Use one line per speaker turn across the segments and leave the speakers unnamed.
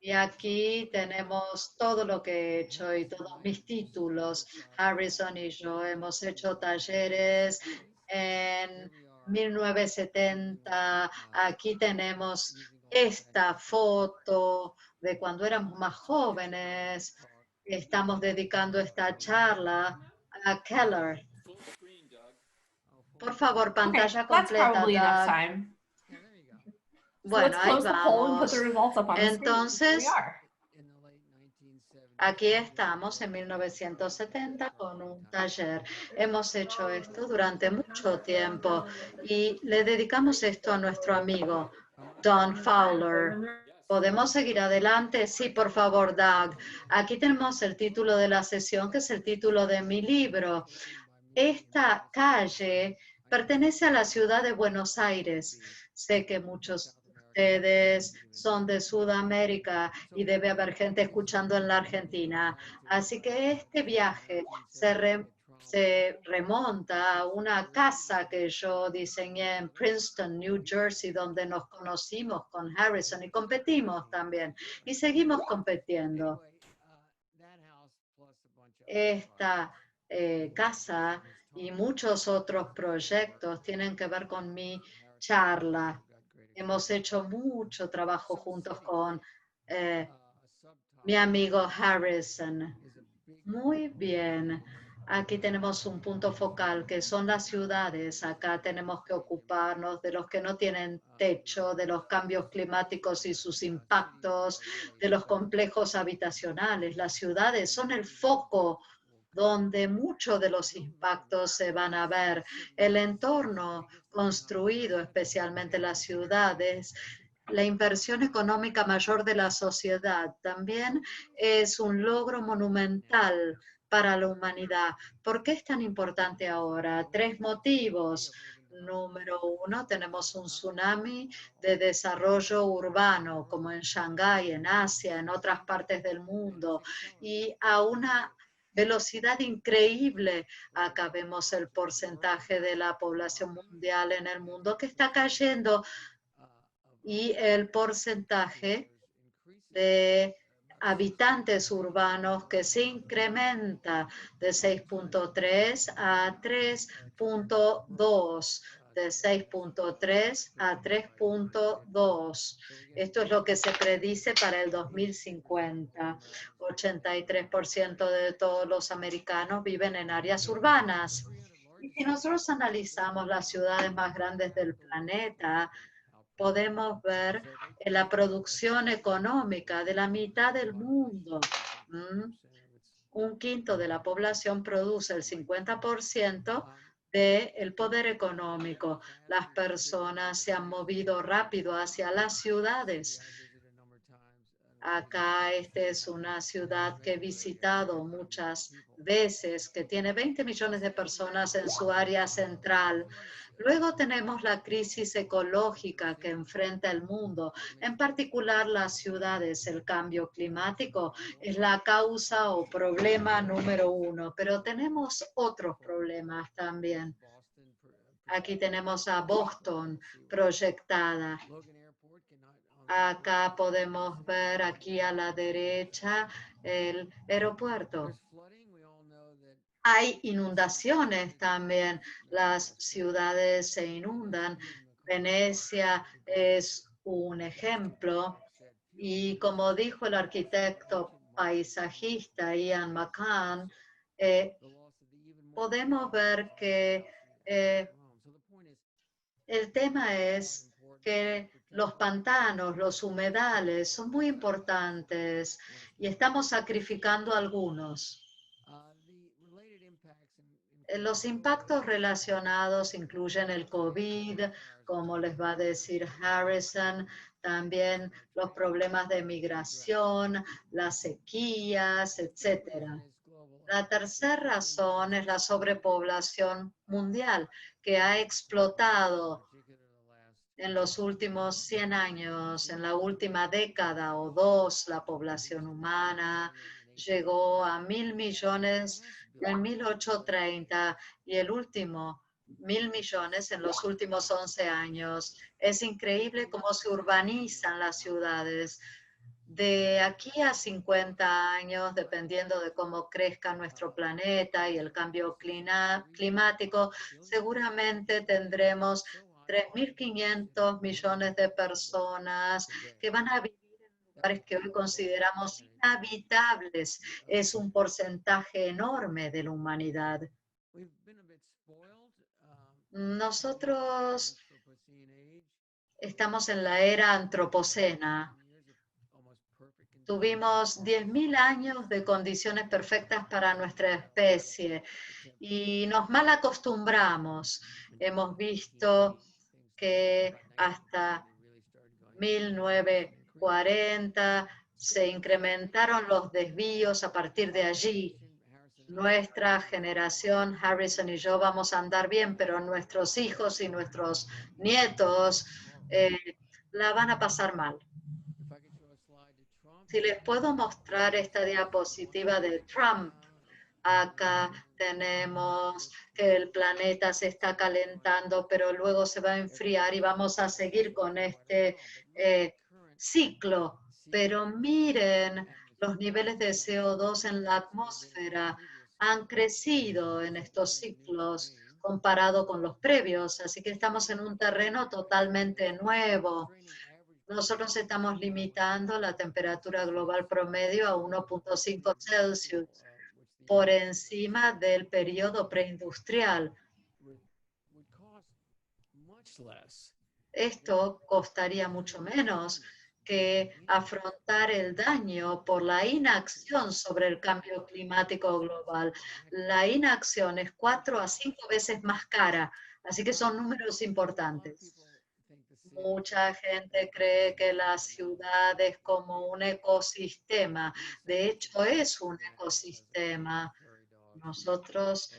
Y aquí tenemos todo lo que he hecho y todos mis títulos. Harrison y yo hemos hecho talleres en 1970. Aquí tenemos esta foto de cuando éramos más jóvenes. Estamos dedicando esta charla a Keller. Por favor,
Okay,
pantalla
that's
completa,
probably enough
Doug.
time. So let's
Bueno, ahí
close the poll and put the
vamos.
results up on the screen. Here we
Entonces,
are.
aquí estamos en 1970 con un taller. Hemos hecho esto durante mucho tiempo y le dedicamos esto a nuestro amigo Don Fowler. ¿Podemos seguir adelante? Sí, por favor, Doug. Aquí tenemos el título de la sesión, que es el título de mi libro. Esta calle pertenece a la ciudad de Buenos Aires. Sé que muchos de ustedes son de Sudamérica y debe haber gente escuchando en la Argentina. Así que este viaje se remonta a una casa que yo diseñé en Princeton, New Jersey, donde nos conocimos con Harrison y competimos también. Y seguimos compitiendo. Esta casa y muchos otros proyectos tienen que ver con mi charla. Hemos hecho mucho trabajo juntos con eh, mi amigo Harrison. Muy bien. Aquí tenemos un punto focal que son las ciudades. Acá tenemos que ocuparnos de los que no tienen techo, de los cambios climáticos y sus impactos, de los complejos habitacionales. Las ciudades son el foco donde muchos de los impactos se van a ver. El entorno construido, especialmente las ciudades, la inversión económica mayor de la sociedad también es un logro monumental para la humanidad. ¿Por qué es tan importante ahora? Tres motivos. Número uno, tenemos un tsunami de desarrollo urbano, como en Shanghái, en Asia, en otras partes del mundo, y a una velocidad increíble. Acá vemos el porcentaje de la población mundial en el mundo que está cayendo y el porcentaje de habitantes urbanos que se incrementa de 6.3 a 3.2, de 6.3 a 3.2. Esto es lo que se predice para el 2050. 83% de todos los americanos viven en áreas urbanas. Y si nosotros analizamos las ciudades más grandes del planeta, podemos ver la producción económica de la mitad del mundo. ¿Mm? Un quinto de la población produce el 50% del poder económico. Las personas se han movido rápido hacia las ciudades. Acá esta es una ciudad que he visitado muchas veces, que tiene 20 millones de personas en su área central. Luego tenemos la crisis ecológica que enfrenta el mundo, en particular las ciudades. El cambio climático es la causa o problema número uno, pero tenemos otros problemas también. Aquí tenemos a Boston proyectada. Acá podemos ver aquí a la derecha el aeropuerto. Hay inundaciones también, las ciudades se inundan. Venecia es un ejemplo y como dijo el arquitecto paisajista Ian McCann, eh, podemos ver que el tema es que los pantanos, los humedales son muy importantes y estamos sacrificando algunos. Los impactos relacionados incluyen el COVID, como les va a decir Harrison, también los problemas de migración, las sequías, etcétera. La tercera razón es la sobrepoblación mundial, que ha explotado en los últimos 100 años, en la última década o dos, la población humana llegó a 1.000 millones en 1830 y el último 1.000 millones en los últimos 11 años. Es increíble cómo se urbanizan las ciudades. De aquí a 50 años, dependiendo de cómo crezca nuestro planeta y el cambio climático, seguramente tendremos 3.500 millones de personas que van a vivir en lugares que hoy consideramos inhabitables. Es un porcentaje enorme de la humanidad. Nosotros estamos en la era antropocena. Tuvimos 10.000 años de condiciones perfectas para nuestra especie y nos mal acostumbramos. Hemos visto que hasta 1940 se incrementaron los desvíos a partir de allí. Nuestra generación, Harrison y yo, vamos a andar bien, pero nuestros hijos y nuestros nietos la van a pasar mal. Si les puedo mostrar esta diapositiva de Trump, acá tenemos que el planeta se está calentando, pero luego se va a enfriar y vamos a seguir con este ciclo. Pero miren, los niveles de CO2 en la atmósfera han crecido en estos ciclos comparado con los previos, así que estamos en un terreno totalmente nuevo. Nosotros estamos limitando la temperatura global promedio a 1.5 Celsius por encima del periodo preindustrial. Esto costaría mucho menos que afrontar el daño por la inacción sobre el cambio climático global. La inacción es 4 a 5 veces más cara, así que son números importantes. Mucha gente cree que la ciudad es como un ecosistema. De hecho, es un ecosistema. Nosotros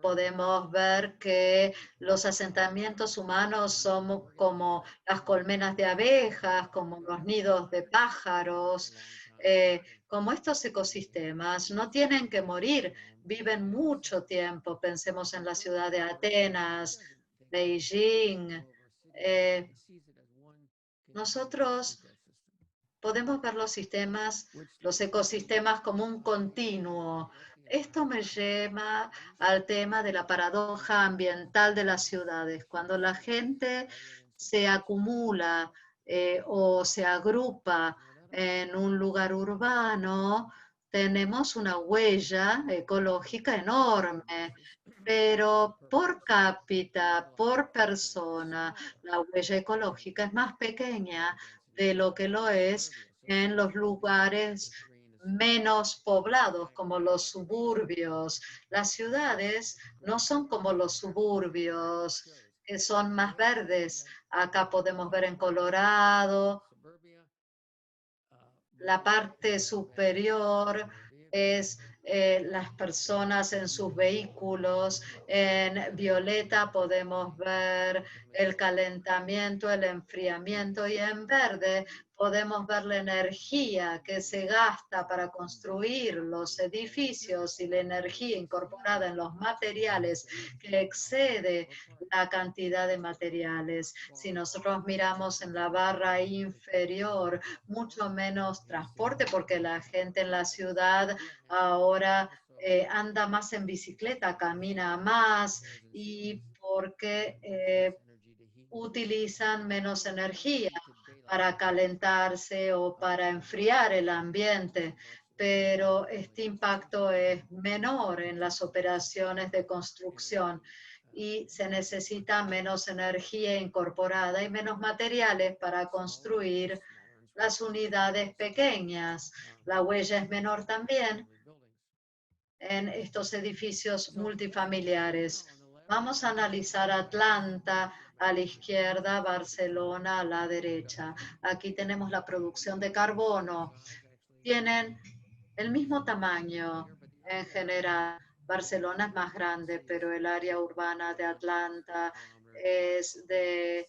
podemos ver que los asentamientos humanos son como las colmenas de abejas, como los nidos de pájaros, como estos ecosistemas no tienen que morir, viven mucho tiempo. Pensemos en la ciudad de Atenas, Beijing. Nosotros podemos ver los ecosistemas como un continuo. Esto me lleva al tema de la paradoja ambiental de las ciudades. Cuando la gente se acumula o se agrupa en un lugar urbano, tenemos una huella ecológica enorme, pero por cápita, por persona, la huella ecológica es más pequeña de lo que lo es en los lugares menos poblados, como los suburbios. Las ciudades no son como los suburbios, que son más verdes. Acá podemos ver en Colorado, la parte superior es las personas en sus vehículos. En violeta podemos ver el calentamiento, el enfriamiento y en verde podemos ver la energía que se gasta para construir los edificios y la energía incorporada en los materiales que excede la cantidad de materiales. Si nosotros miramos en la barra inferior, mucho menos transporte porque la gente en la ciudad ahora anda más en bicicleta, camina más y porque utilizan menos energía para calentarse o para enfriar el ambiente, pero este impacto es menor en las operaciones de construcción y se necesita menos energía incorporada y menos materiales para construir las unidades pequeñas. La huella es menor también en estos edificios multifamiliares. Vamos a analizar Atlanta a la izquierda, Barcelona a la derecha. Aquí tenemos la producción de carbono. Tienen el mismo tamaño en general. Barcelona es más grande, pero el área urbana de Atlanta es de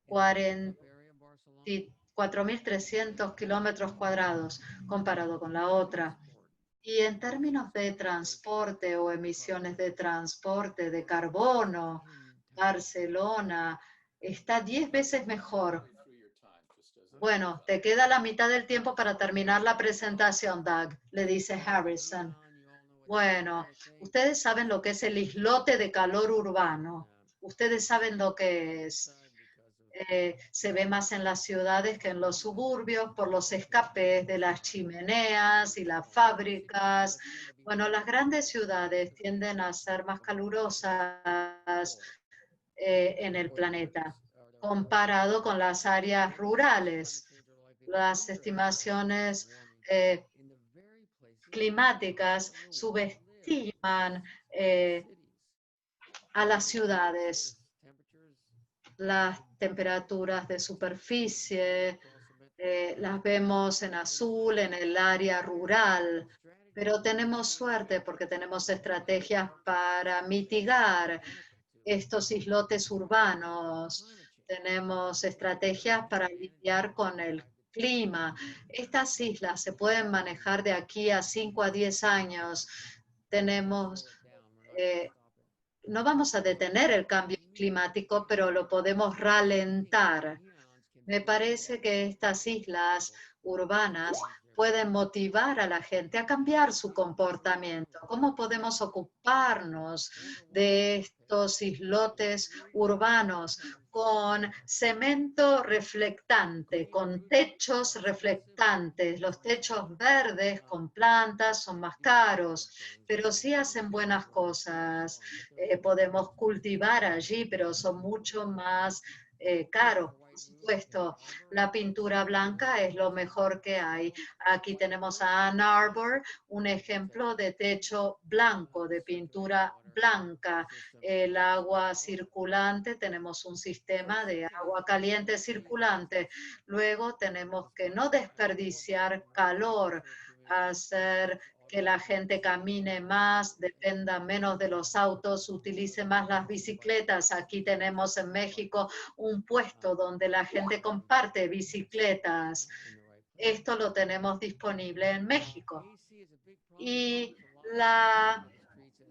4.300 kilómetros cuadrados comparado con la otra. Y en términos de transporte o emisiones de transporte de carbono, Barcelona está 10 veces mejor. Bueno, te queda la mitad del tiempo para terminar la presentación, Doug, le dice Harrison. Bueno, ustedes saben lo que es el islote de calor urbano. Ustedes saben lo que es. Se ve más en las ciudades que en los suburbios por los escapes de las chimeneas y las fábricas. Bueno, las grandes ciudades tienden a ser más calurosas en el planeta comparado con las áreas rurales. Las estimaciones eh, climáticas subestiman a las ciudades. Las temperaturas de superficie las vemos en azul en el área rural, pero tenemos suerte porque tenemos estrategias para mitigar estos islotes urbanos, tenemos estrategias para lidiar con el clima. Estas islas se pueden manejar de aquí a 5 a 10 años. Tenemos no vamos a detener el cambio climático, pero lo podemos ralentar. Me parece que estas islas urbanas pueden motivar a la gente a cambiar su comportamiento. ¿Cómo podemos ocuparnos de estos islotes urbanos con cemento reflectante, con techos reflectantes? Los techos verdes con plantas son más caros, pero sí hacen buenas cosas. Podemos cultivar allí, pero son mucho más caros. Por supuesto, la pintura blanca es lo mejor que hay. Aquí tenemos a Ann Arbor, un ejemplo de techo blanco, de pintura blanca. El agua circulante, tenemos un sistema de agua caliente circulante. Luego tenemos que no desperdiciar calor, hacer que la gente camine más, dependa menos de los autos, utilice más las bicicletas. Aquí tenemos en México un puesto donde la gente comparte bicicletas. Esto lo tenemos disponible en México. Y la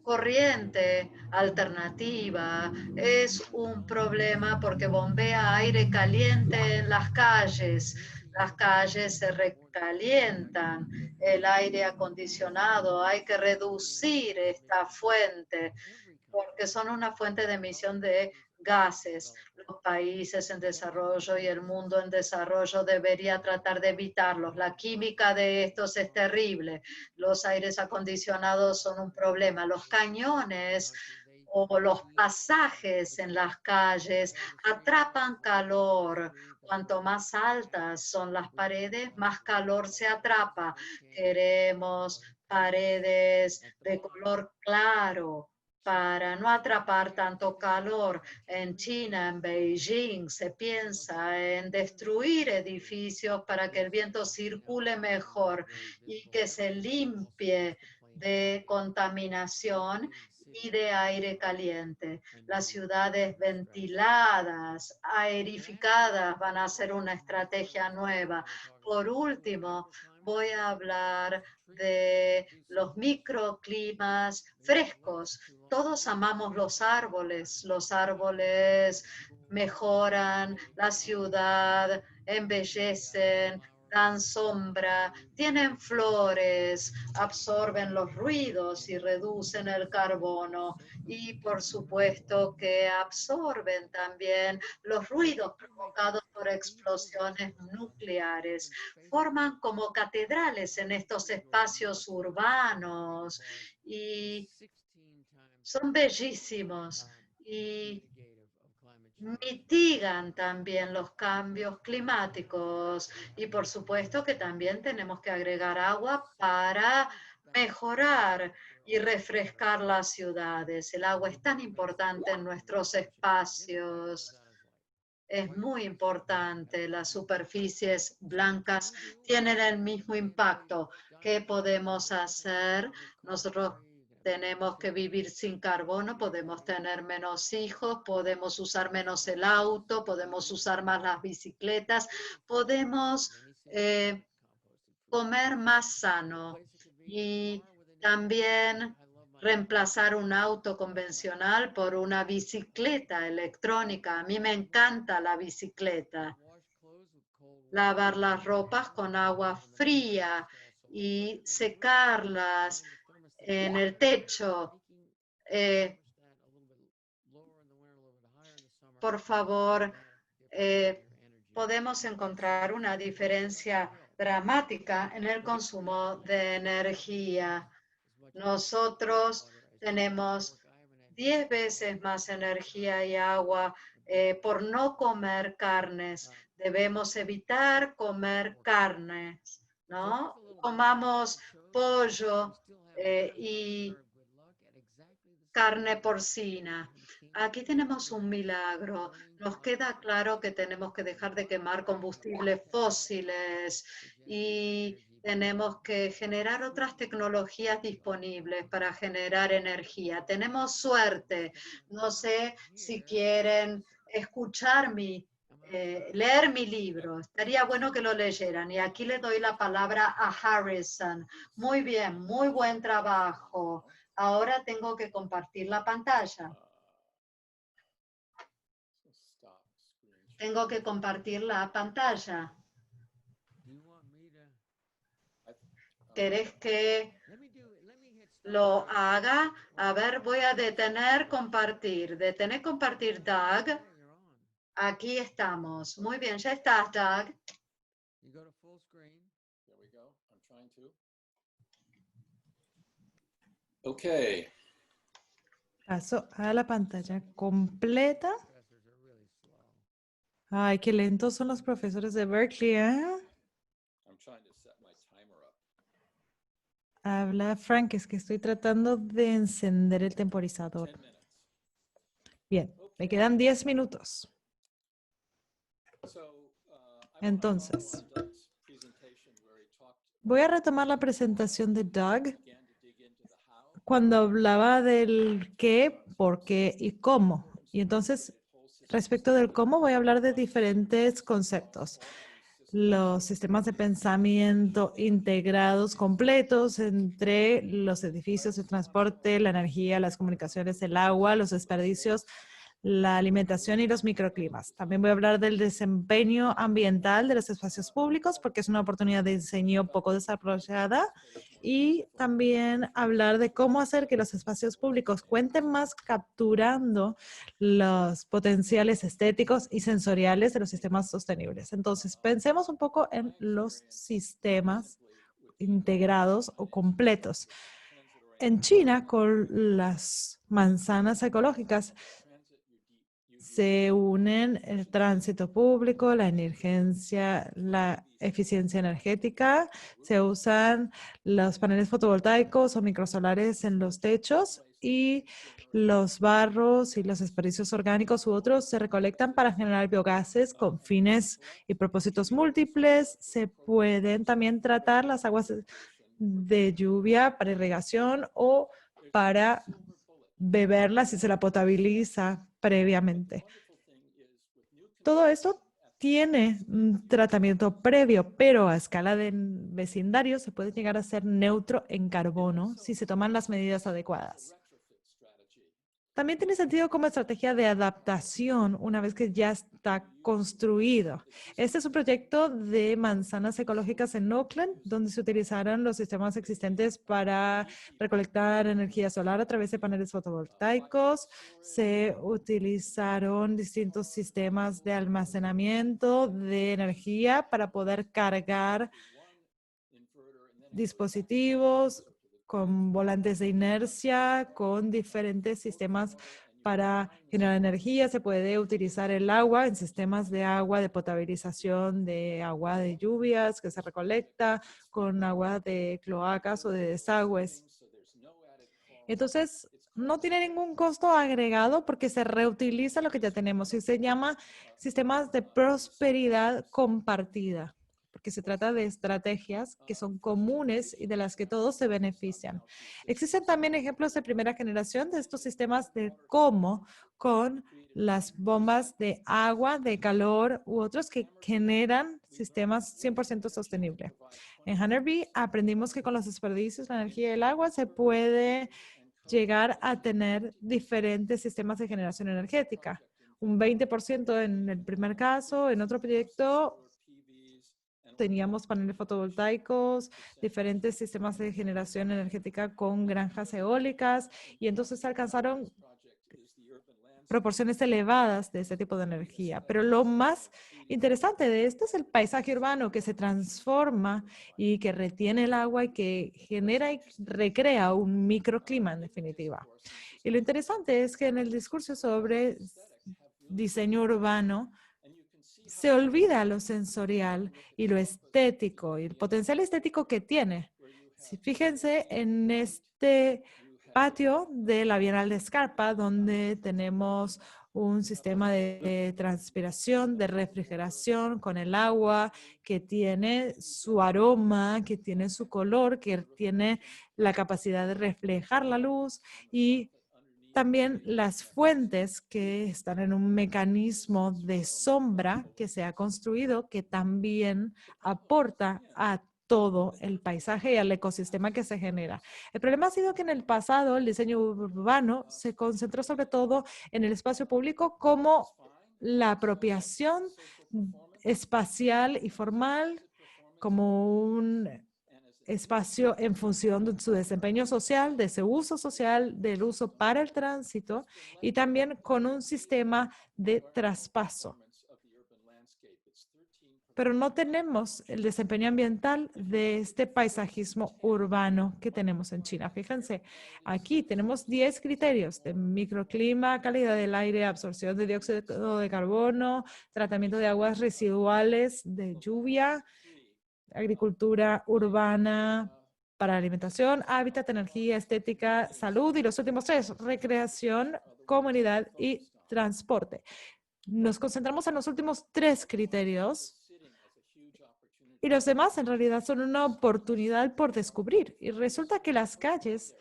corriente alternativa es un problema porque bombea aire caliente en las calles se recalientan, el aire acondicionado, hay que reducir esta fuente porque son una fuente de emisión de gases. Los países en desarrollo y el mundo en desarrollo debería tratar de evitarlos. La química de estos es terrible. Los aires acondicionados son un problema. Los cañones o los pasajes en las calles atrapan calor. Cuanto más altas son las paredes, más calor se atrapa. Queremos paredes de color claro para no atrapar tanto calor. En China, en Beijing, se piensa en destruir edificios para que el viento circule mejor y que se limpie de contaminación y de aire caliente. Las ciudades ventiladas, aerificadas, van a ser una estrategia nueva. Por último, voy a hablar de los microclimas frescos. Todos amamos los árboles mejoran la ciudad, embellecen, dan sombra, tienen flores, absorben los ruidos y reducen el carbono y por supuesto que absorben también los ruidos provocados por explosiones nucleares. Forman como catedrales en estos espacios urbanos y son bellísimos y mitigan también los cambios climáticos y por supuesto que también tenemos que agregar agua para mejorar y refrescar las ciudades. El agua es tan importante en nuestros espacios. Es muy importante. Las superficies blancas tienen el mismo impacto. ¿Qué podemos hacer? Nosotros tenemos que vivir sin carbono, podemos tener menos hijos, podemos usar menos el auto, podemos usar más las bicicletas, podemos comer más sano y también reemplazar un auto convencional por una bicicleta electrónica. A mí me encanta la bicicleta. lavar las ropas con agua fría y secarlas en el techo. Por favor, podemos encontrar una diferencia dramática en el consumo de energía. Nosotros tenemos 10 veces más energía y agua por no comer carnes. Debemos evitar comer carnes, ¿no? Comamos pollo y carne porcina. Aquí tenemos un milagro. Nos queda claro que tenemos que dejar de quemar combustibles fósiles y tenemos que generar otras tecnologías disponibles para generar energía. Tenemos suerte. No sé si quieren escuchar leer mi libro. Estaría bueno que lo leyeran. Y aquí le doy la palabra a Harrison. Muy bien, muy buen trabajo. Ahora tengo que compartir la pantalla. Tengo que compartir la pantalla. ¿Querés que lo haga? A ver, voy a detener compartir. Detener compartir, Doug. Aquí estamos. Muy bien, ya estás, Doug.
Okay.
Paso a la pantalla completa. Ay, qué lentos son los profesores de Berkeley, ¿eh? Habla Frank, es que estoy tratando de encender el temporizador. Bien, me quedan 10 minutos. Entonces, voy a retomar la presentación de Doug cuando hablaba del qué, por qué y cómo. Y entonces, respecto del cómo, voy a hablar de diferentes conceptos. Los sistemas de pensamiento integrados completos entre los edificios de transporte, la energía, las comunicaciones, el agua, los desperdicios, la alimentación y los microclimas. También voy a hablar del desempeño ambiental de los espacios públicos porque es una oportunidad de diseño poco desarrollada, y también hablar de cómo hacer que los espacios públicos cuenten más capturando los potenciales estéticos y sensoriales de los sistemas sostenibles. Entonces, pensemos un poco en los sistemas integrados o completos. En China, con las manzanas ecológicas, se unen el tránsito público, la eficiencia energética, se usan los paneles fotovoltaicos o microsolares en los techos, y los barros y los desperdicios orgánicos u otros se recolectan para generar biogases con fines y propósitos múltiples. Se pueden también tratar las aguas de lluvia para irrigación o para beberla si se la potabiliza previamente. Todo esto tiene un tratamiento previo, pero a escala de vecindario se puede llegar a ser neutro en carbono si se toman las medidas adecuadas. También tiene sentido como estrategia de adaptación una vez que ya está construido. Este es un proyecto de manzanas ecológicas en Oakland, donde se utilizaron los sistemas existentes para recolectar energía solar a través de paneles fotovoltaicos. Se utilizaron distintos sistemas de almacenamiento de energía para poder cargar dispositivos con volantes de inercia, con diferentes sistemas para generar energía. Se puede utilizar el agua en sistemas de agua, de potabilización, de agua de lluvias que se recolecta, con agua de cloacas o de desagües. Entonces, no tiene ningún costo agregado porque se reutiliza lo que ya tenemos y se llama sistemas de prosperidad compartida, porque se trata de estrategias que son comunes y de las que todos se benefician. Existen también ejemplos de primera generación de estos sistemas de cómo, con las bombas de agua, de calor u otros que generan sistemas 100% sostenibles. En Hunter-B aprendimos que con los desperdicios, la energía y el agua se puede llegar a tener diferentes sistemas de generación energética. Un 20% en el primer caso, en otro proyecto teníamos paneles fotovoltaicos, diferentes sistemas de generación energética con granjas eólicas, y entonces alcanzaron proporciones elevadas de ese tipo de energía. Pero lo más interesante de esto es el paisaje urbano que se transforma y que retiene el agua y que genera y recrea un microclima en definitiva. Y lo interesante es que en el discurso sobre diseño urbano se olvida lo sensorial y lo estético y el potencial estético que tiene. Fíjense en este patio de la Bienal de Escarpa, donde tenemos un sistema de transpiración, de refrigeración con el agua, que tiene su aroma, que tiene su color, que tiene la capacidad de reflejar la luz, y también las fuentes que están en un mecanismo de sombra que se ha construido, que también aporta a todo el paisaje y al ecosistema que se genera. El problema ha sido que en el pasado el diseño urbano se concentró sobre todo en el espacio público como la apropiación espacial y formal, como un espacio en función de su desempeño social, de su uso social, del uso para el tránsito, y también con un sistema de traspaso. Pero no tenemos el desempeño ambiental de este paisajismo urbano que tenemos en China. Fíjense, aquí tenemos 10 criterios de microclima, calidad del aire, absorción de dióxido de carbono, tratamiento de aguas residuales de lluvia, agricultura urbana para alimentación, hábitat, energía, estética, salud, y los últimos 3, recreación, comunidad y transporte. Nos concentramos en los últimos 3 criterios y los demás en realidad son una oportunidad por descubrir. Y resulta que las calles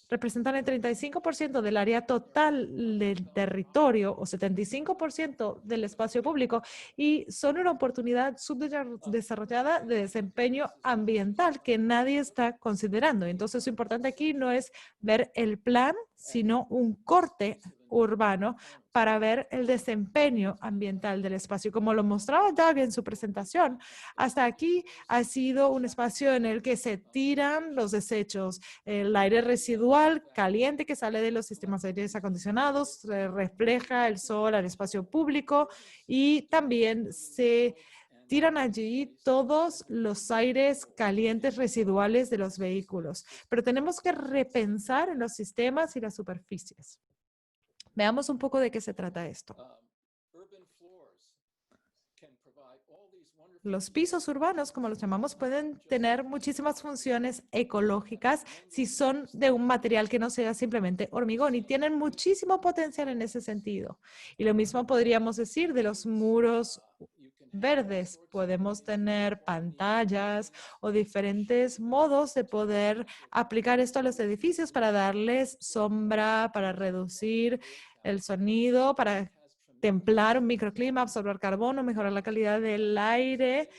representan el 35% del área total del territorio o 75% del espacio público, y son una oportunidad subdesarrollada de desempeño ambiental que nadie está considerando. Entonces, lo importante aquí no es ver el plan, sino un corte urbano para ver el desempeño ambiental del espacio. Como lo mostraba Doug en su presentación, hasta aquí ha sido un espacio en el que se tiran los desechos, el aire residual caliente que sale de los sistemas de aires acondicionados, refleja el sol al espacio público, y también se tiran allí todos los aires calientes residuales de los vehículos. Pero tenemos que repensar en los sistemas y las superficies. Veamos un poco de qué se trata esto. Los pisos urbanos, como los llamamos, pueden tener muchísimas funciones ecológicas si son de un material que no sea simplemente hormigón, y tienen muchísimo potencial en ese sentido. Y lo mismo podríamos decir de los muros verdes. Podemos tener pantallas o diferentes modos de poder aplicar esto a los edificios para darles sombra, para reducir el sonido, para templar un microclima, absorber carbono, mejorar la calidad del aire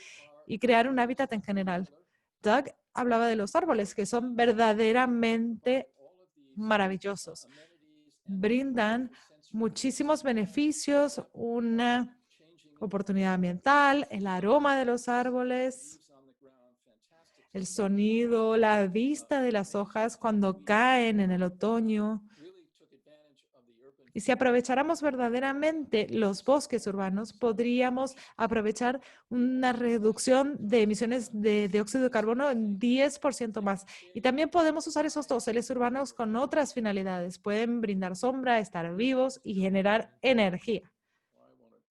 y crear un hábitat en general. Doug hablaba de los árboles, que son verdaderamente maravillosos. Brindan muchísimos beneficios, una oportunidad ambiental, el aroma de los árboles, el sonido, la vista de las hojas cuando caen en el otoño. Y si aprovecháramos verdaderamente los bosques urbanos, podríamos aprovechar una reducción de emisiones de dióxido de carbono en 10% más. Y también podemos usar esos doseles urbanos con otras finalidades. Pueden brindar sombra, estar vivos y generar energía.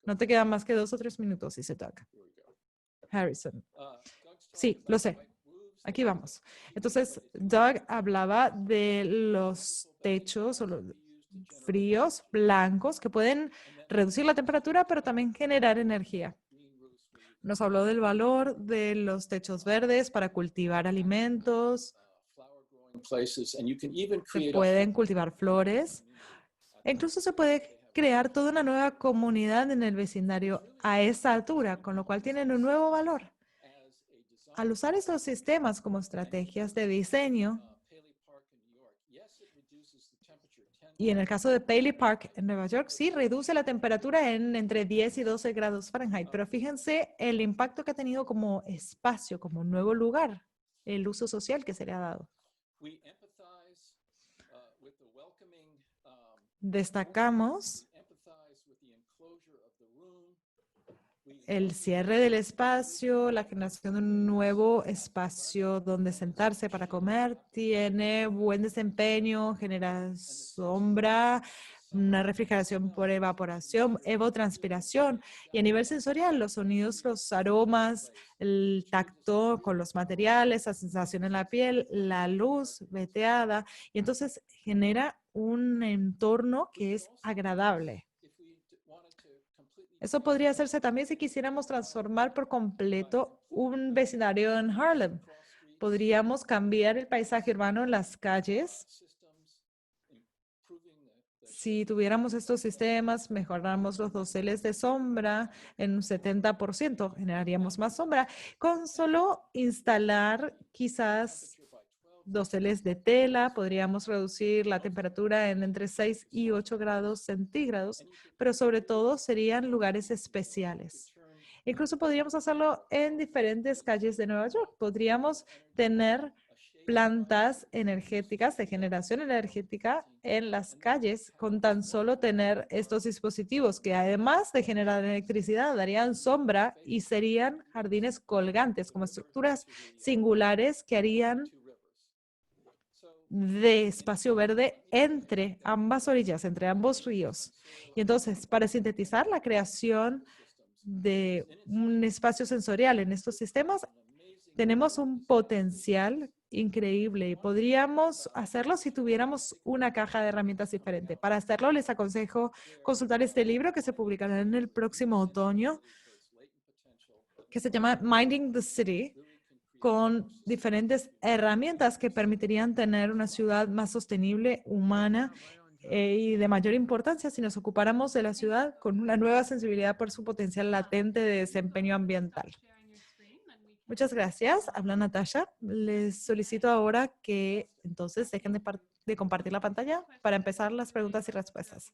No te quedan más que 2 o 3 minutos si se toca. Harrison. Sí, lo sé. Aquí vamos. Entonces, Doug hablaba de los techos o los fríos, blancos, que pueden reducir la temperatura, pero también generar energía. Nos habló del valor de los techos verdes para cultivar alimentos. Se pueden cultivar flores. E incluso se puede crear toda una nueva comunidad en el vecindario a esa altura, con lo cual tienen un nuevo valor. Al usar estos sistemas como estrategias de diseño, Y en el caso de Paley Park en Nueva York, sí, reduce la temperatura en entre 10 y 12 grados Fahrenheit. Pero fíjense el impacto que ha tenido como espacio, como nuevo lugar, el uso social que se le ha dado. Destacamos el cierre del espacio, la generación de un nuevo espacio donde sentarse para comer, tiene buen desempeño, genera sombra, una refrigeración por evaporación, evotranspiración, y a nivel sensorial, los sonidos, los aromas, el tacto con los materiales, la sensación en la piel, la luz veteada, y entonces genera un entorno que es agradable. Eso podría hacerse también si quisiéramos transformar por completo un vecindario en Harlem. Podríamos cambiar el paisaje urbano en las calles. Si tuviéramos estos sistemas, mejoráramos los doseles de sombra en un 70%, generaríamos más sombra. Con solo instalar quizás doseles de tela, podríamos reducir la temperatura en entre 6 y 8 grados centígrados, pero sobre todo serían lugares especiales. Incluso podríamos hacerlo en diferentes calles de Nueva York. Podríamos tener plantas energéticas de generación energética en las calles con tan solo tener estos dispositivos que además de generar electricidad darían sombra y serían jardines colgantes como estructuras singulares que harían de espacio verde entre ambas orillas, entre ambos ríos. Y entonces, para sintetizar la creación de un espacio sensorial en estos sistemas, tenemos un potencial increíble y podríamos hacerlo si tuviéramos una caja de herramientas diferente. Para hacerlo, les aconsejo consultar este libro que se publicará en el próximo otoño, que se llama Minding the City, con diferentes herramientas que permitirían tener una ciudad más sostenible, humana y de mayor importancia si nos ocupáramos de la ciudad con una nueva sensibilidad por su potencial latente de desempeño ambiental. Muchas gracias. Habla Natasha. Les solicito ahora que entonces dejen de compartir la pantalla para empezar las preguntas y respuestas.